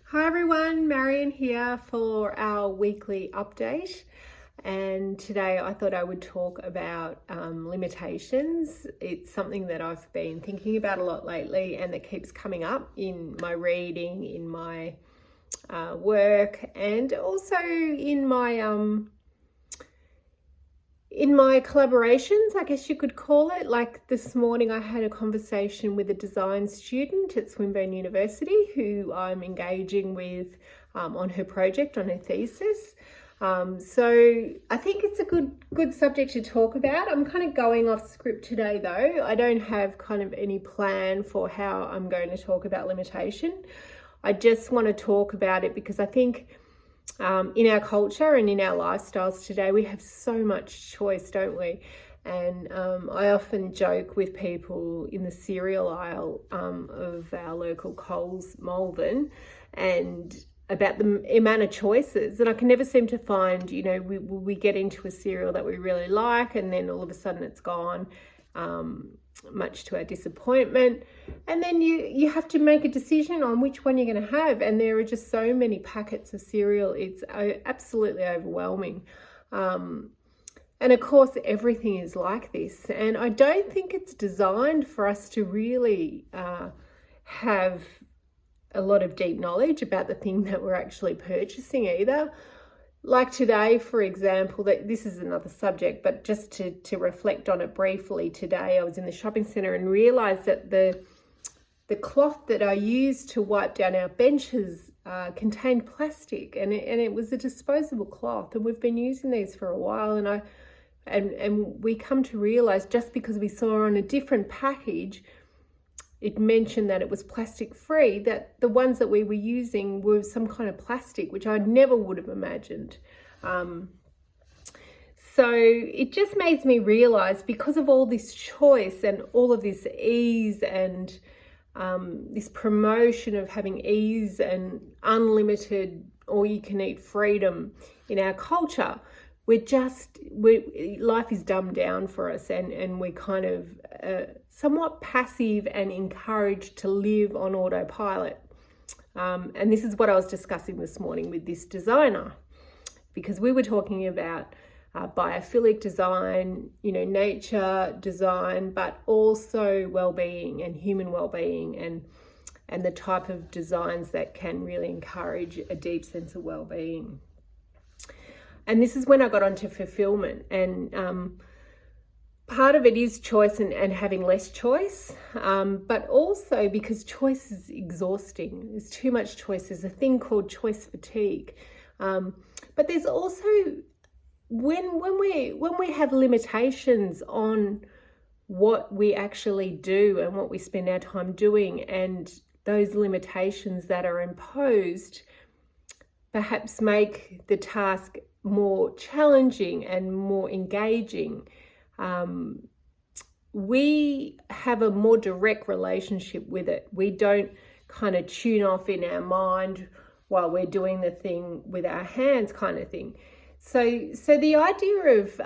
Hi everyone, Marion here for our weekly update. And today I thought I would talk about limitations. It's something that I've been thinking about a lot lately and that keeps coming up in my reading, in my work, and also in my collaborations, I guess you could call it. Like this morning, I had a conversation with a design student at Swinburne University who I'm engaging with on her project, on her thesis. So I think it's a good subject to talk about. I'm kind of going off script today though. I don't have kind of any plan for how I'm going to talk about limitation. I just want to talk about it because I think in our culture and in our lifestyles today, we have so much choice, don't we? And I often joke with people in the cereal aisle of our local Coles, Malvern, and about the amount of choices. And I can never seem to find, we get into a cereal that we really like and then all of a sudden it's gone, much to our disappointment. And then you have to make a decision on which one you're going to have. And there are just so many packets of cereal. It's absolutely overwhelming. And of course, everything is like this. And I don't think it's designed for us to really have a lot of deep knowledge about the thing that we're actually purchasing either. Like today, for example, that this is another subject, but just to reflect on it briefly, today I was in the shopping centre and realised that the cloth that I used to wipe down our benches contained plastic, and it was a disposable cloth, and we've been using these for a while, and we come to realise just because we saw on a different package it mentioned that it was plastic free, that the ones that we were using were some kind of plastic, which I never would have imagined. So it just makes me realize, because of all this choice and all of this ease and this promotion of having ease and unlimited all you can eat freedom in our culture, life is dumbed down for us, and we're kind of somewhat passive and encouraged to live on autopilot. And this is what I was discussing this morning with this designer, because we were talking about biophilic design, nature design, but also well-being and human well-being, and the type of designs that can really encourage a deep sense of well-being. And this is when I got onto fulfillment, and part of it is choice and having less choice, but also because choice is exhausting. There's too much choice. There's a thing called choice fatigue. But there's also, when we have limitations on what we actually do and what we spend our time doing, and those limitations that are imposed perhaps make the task more challenging and more engaging, we have a more direct relationship with it. We don't kind of tune off in our mind while we're doing the thing with our hands, kind of thing. So the idea of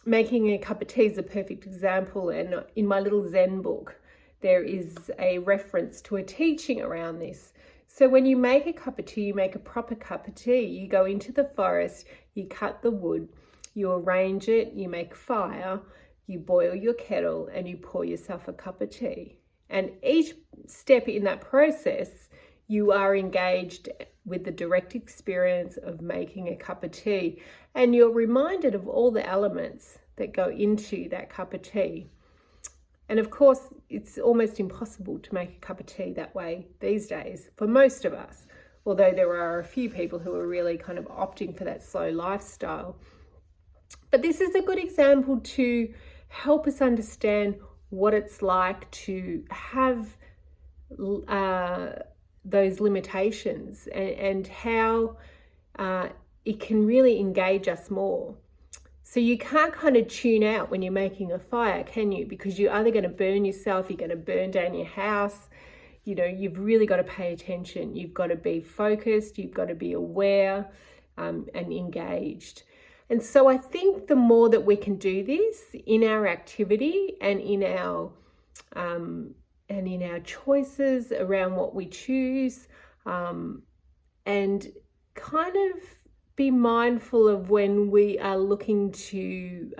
making a cup of tea is a perfect example. And in my little Zen book, there is a reference to a teaching around this. So when you make a cup of tea, you make a proper cup of tea. You go into the forest, you cut the wood, you arrange it, you make fire, you boil your kettle, and you pour yourself a cup of tea. And each step in that process, you are engaged with the direct experience of making a cup of tea. And you're reminded of all the elements that go into that cup of tea. And of course, it's almost impossible to make a cup of tea that way these days for most of us, although there are a few people who are really kind of opting for that slow lifestyle. But this is a good example to help us understand what it's like to have those limitations, and how it can really engage us more. So you can't kind of tune out when you're making a fire, can you? Because you're either going to burn yourself, you're going to burn down your house. You've really got to pay attention. You've got to be focused, you've got to be aware and engaged. And so I think the more that we can do this in our activity and in our choices around what we choose, and kind of be mindful of when we are looking to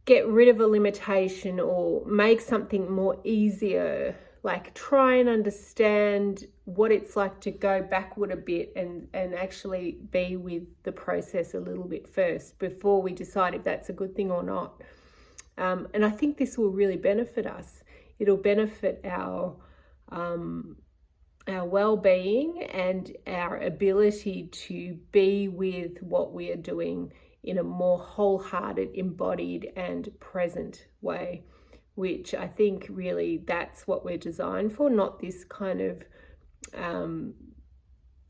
get rid of a limitation or make something more easier. Like, try and understand what it's like to go backward a bit and actually be with the process a little bit first before we decide if that's a good thing or not. And I think this will really benefit us. It'll benefit our well-being and our ability to be with what we are doing in a more wholehearted, embodied and present way, which I think really that's what we're designed for, not this kind of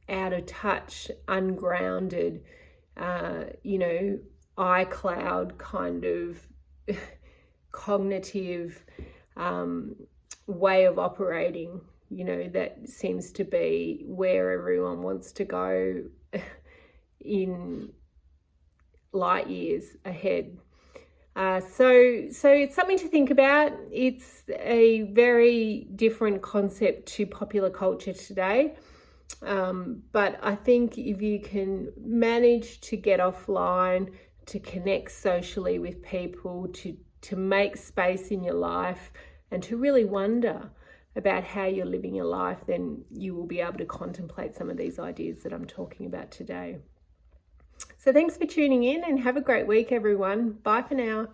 out of touch, ungrounded, iCloud kind of cognitive way of operating, that seems to be where everyone wants to go in light years ahead. So it's something to think about. It's a very different concept to popular culture today. But I think if you can manage to get offline, to connect socially with people, to make space in your life and to really wonder about how you're living your life, then you will be able to contemplate some of these ideas that I'm talking about today. So thanks for tuning in and have a great week, everyone. Bye for now.